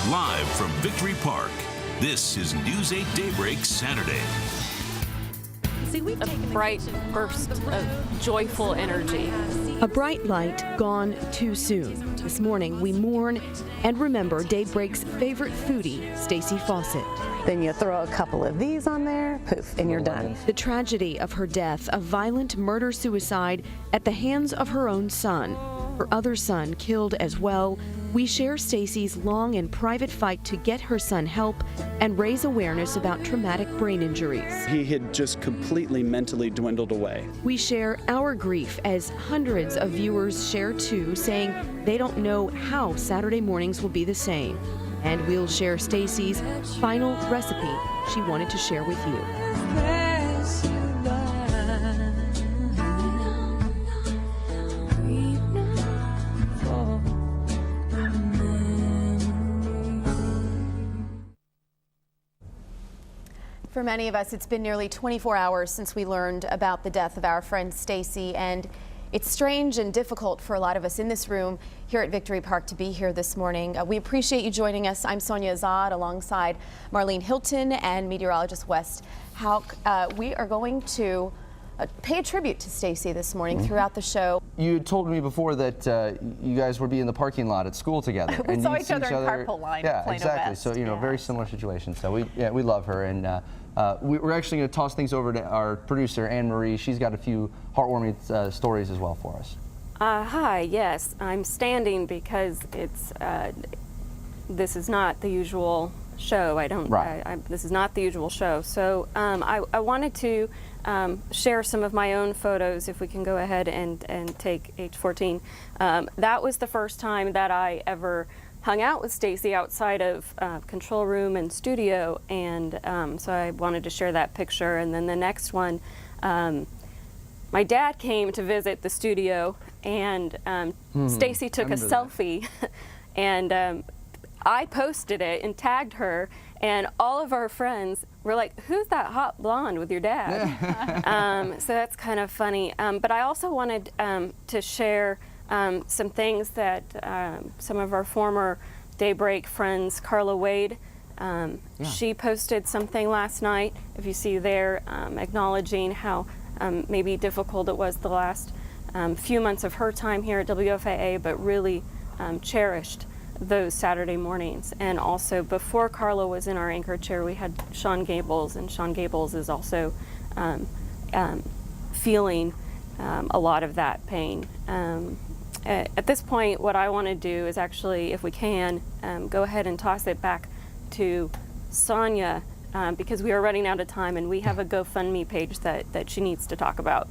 Live from Victory Park, this is News 8 Daybreak Saturday. A bright burst of joyful energy. A bright light gone too soon. This morning, we mourn and remember Daybreak's favorite foodie, Stacy Fawcett. Then you throw a couple of these on there, poof, and you're done. The tragedy of her death, a violent murder-suicide at the hands of her own son. Her other son killed as well. We share Stacy's long and private fight to get her son help and raise awareness about traumatic brain injuries. He had just completely mentally dwindled away. We share our grief as hundreds of viewers share too, saying they don't know how Saturday mornings will be the same. And we'll share Stacy's final recipe she wanted to share with you. For many of us, it's been nearly 24 hours since we learned about the death of our friend Stacy, and it's strange and difficult for a lot of us in this room here at Victory Park to be here this morning. We appreciate you joining us. I'm Sonia Azad alongside Marlene Hilton and meteorologist Wes Hauk. We are going to pay a tribute to Stacy this morning throughout the show. You told me before that you guys would be in the parking lot at school together. We and saw each other in carpool line. Yeah, Plano exactly. West. So very similar situation. So we love her, and we're actually going to toss things over to our producer Anne Marie. She's got a few heartwarming stories as well for us. Hi, yes, I'm standing because it's this is not the usual show. This is not the usual show. So I wanted to share some of my own photos, if we can go ahead and take H14. That was the first time that I ever hung out with Stacy outside of control room and studio, and so I wanted to share that picture. And then the next one, my dad came to visit the studio, and Stacy took a selfie, and I posted it and tagged her, and all of our friends were like, "Who's that hot blonde with your dad?" So that's kind of funny. But I also wanted to share some things that some of our former Daybreak friends, Carla Wade, she posted something last night, if you see there, acknowledging how maybe difficult it was the last few months of her time here at WFAA, but really cherished those Saturday mornings. And also, before Carla was in our anchor chair, we had Sean Gables, and Sean Gables is also feeling a lot of that pain. At this point, what I want to do is actually, if we can, go ahead and toss it back to Sonia, because we are running out of time, and we have a GoFundMe page that she needs to talk about.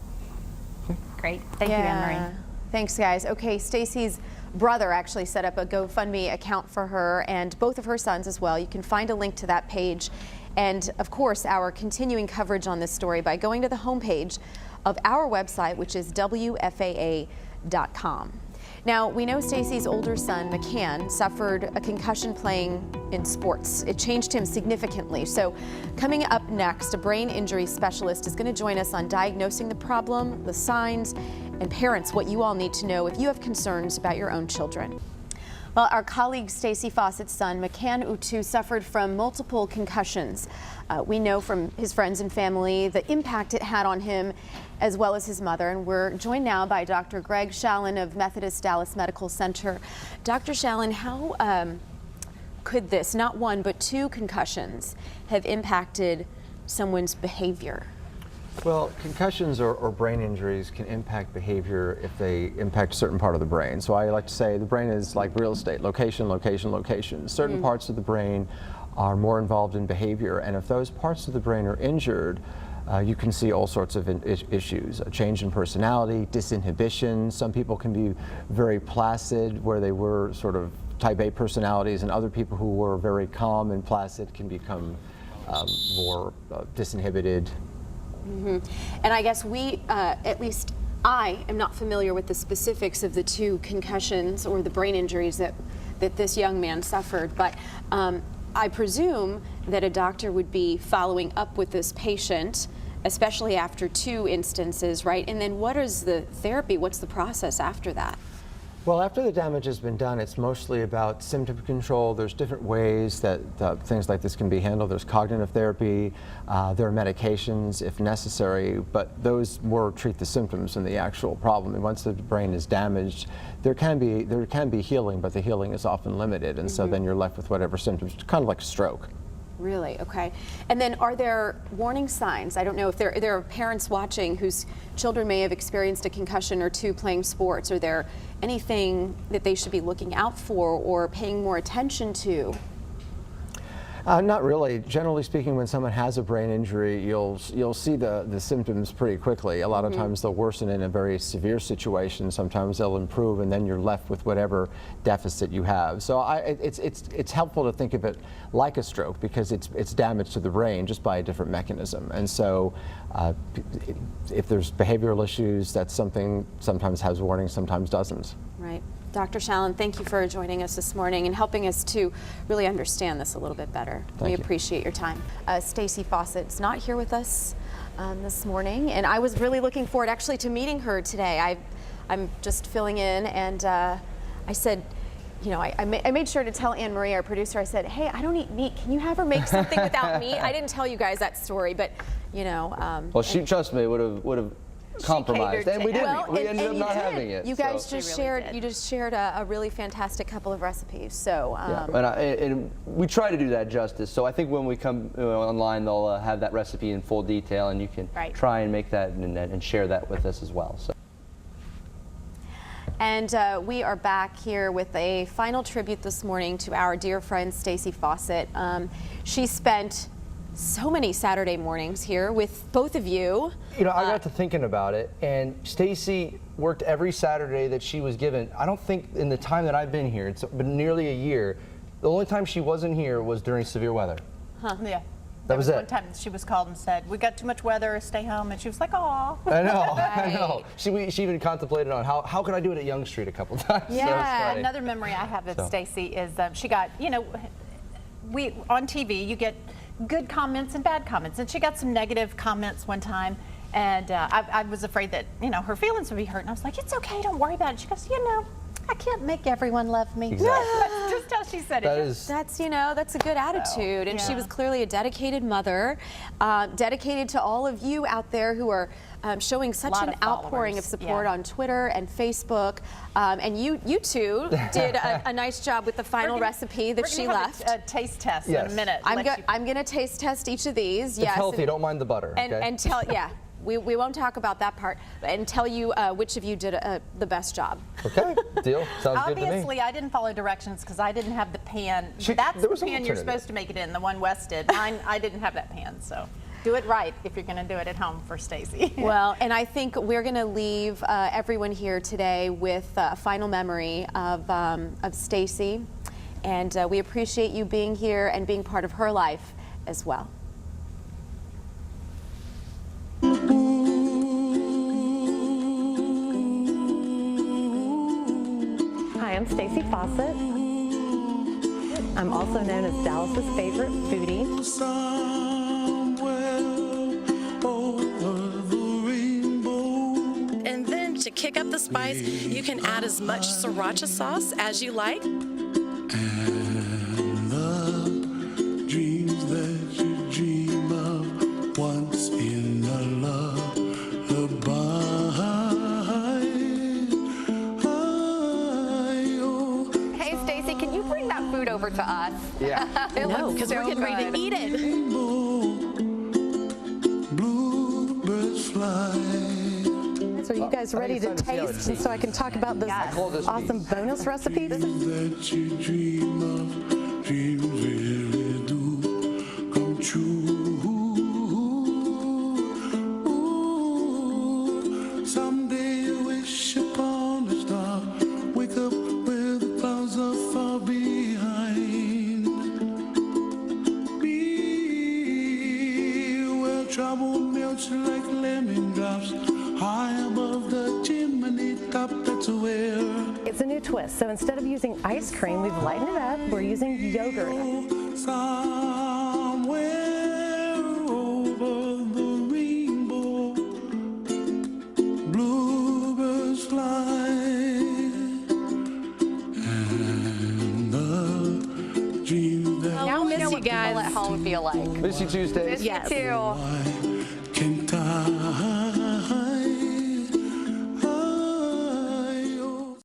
Great. Thank you, Anne-Marie. Thanks, guys. Okay, Stacy's brother actually set up a GoFundMe account for her, and both of her sons as well. You can find a link to that page, and of course our continuing coverage on this story by going to the homepage of our website, which is WFAA.com. Now, we know Stacy's older son, McCann, suffered a concussion playing in sports. It changed him significantly. So coming up next, a brain injury specialist is going to join us on diagnosing the problem, the signs, and parents, what you all need to know if you have concerns about your own children. Well, our colleague Stacy Fawcett's son, McCann Utu, suffered from multiple concussions. We know from his friends and family the impact it had on him, as well as his mother. And we're joined now by Dr. Greg Shallon of Methodist Dallas Medical Center. Dr. Shallon, how could this, not one, but two concussions, have impacted someone's behavior? Well, concussions or brain injuries can impact behavior if they impact a certain part of the brain. So I like to say the brain is like real estate, location, location, location. Certain parts of the brain are more involved in behavior, and if those parts of the brain are injured, you can see all sorts of issues, a change in personality, disinhibition. Some people can be very placid, where they were sort of type A personalities, and other people who were very calm and placid can become more disinhibited. And I guess we, at least I, am not familiar with the specifics of the two concussions or the brain injuries that this young man suffered, but I presume that a doctor would be following up with this patient, especially after two instances, right? And then what is the therapy? What's the process after that? Well, after the damage has been done, it's mostly about symptom control. There's different ways that things like this can be handled. There's cognitive therapy, there are medications if necessary, but those more treat the symptoms than the actual problem. And once the brain is damaged, there can be healing, but the healing is often limited, and so then you're left with whatever symptoms, kind of like a stroke. Really? Okay. And then are there warning signs? I don't know if there are parents watching whose children may have experienced a concussion or two playing sports. Are there anything that they should be looking out for or paying more attention to? Not really. Generally speaking, when someone has a brain injury, you'll see the symptoms pretty quickly. A lot of times they'll worsen in a very severe situation. Sometimes they'll improve, and then you're left with whatever deficit you have. So it's helpful to think of it like a stroke because it's damage to the brain just by a different mechanism. And so if there's behavioral issues, that's something sometimes has warnings, sometimes doesn't. Right. Dr. Shallon, thank you for joining us this morning and helping us to really understand this a little bit better. We appreciate your time. Stacy Fawcett is not here with us this morning, and I was really looking forward actually to meeting her today. I'm just filling in, and I said, you know, I made sure to tell Anne Marie, our producer, I said, hey, I don't eat meat. Can you have her make something without meat? I didn't tell you guys that story, but, you know. Well, trust me, would have compromised, and we didn't. Well, we ended up not having it. You guys just shared. You just shared a really fantastic couple of recipes. So and we try to do that justice. So I think when we come online, they'll have that recipe in full detail, and you can try and make that and share that with us as well. So. And we are back here with a final tribute this morning to our dear friend Stacy Fawcett. She spent so many Saturday mornings here with both of you. You know, I got to thinking about it, and Stacy worked every Saturday that she was given. I don't think in the time that I've been here, it's been nearly a year, the only time she wasn't here was during severe weather. Huh. Yeah. That was it. One time she was called and said, we got too much weather, stay home, and she was like, aw. I know, I know. She even contemplated on how could I do it at Young Street a couple times. Yeah. So another memory I have of Stacy is she got, you know, on TV you get good comments and bad comments, and she got some negative comments one time, and I was afraid that, you know, her feelings would be hurt, and I was like, it's okay, don't worry about it. She goes, you know, I can't make everyone love me. Exactly. That's just how she said it. That's, you know, that's a good attitude, and she was clearly a dedicated mother, dedicated to all of you out there who are showing such an outpouring of support on Twitter and Facebook, and you two did a nice job with the final recipe that she left. A taste test in a minute. I'm going to taste test each of these. It's healthy. Don't mind the butter. And tell we won't talk about that part, and tell you which of you did the best job. Okay, deal. Sounds good to me. Obviously, I didn't follow directions because I didn't have the pan. That's the pan you're supposed to make it in, the one Wes did. Mine, I didn't have that pan, so. Do it right if you're going to do it at home for Stacy. Well, and I think we're going to leave everyone here today with a final memory of Stacy, and we appreciate you being here and being part of her life as well. Hi, I'm Stacy Fawcett. I'm also known as Dallas's favorite foodie. And then to kick up the spice, you can add as much sriracha sauce as you like. And the dreams that you dream of once in a lullaby. Hey, Stacy, can you bring that food over to us? Yeah. No, because we're getting ready to eat it. Bluebirds fly. So are you guys ready to taste, and so I can talk about this awesome bonus recipe? That you dream of, dreams really do come true. Ooh, someday you wish upon a star, wake up where the clouds are far behind. Be where trouble melts like lemon drops, high above the chimney top, that's where. It's a new twist. So instead of using ice cream, we've lightened it up. We're using yogurt. Somewhere over the rainbow, bluebirds fly. guys. People at home feel like. Miss you Tuesdays. Yes. You too. Can't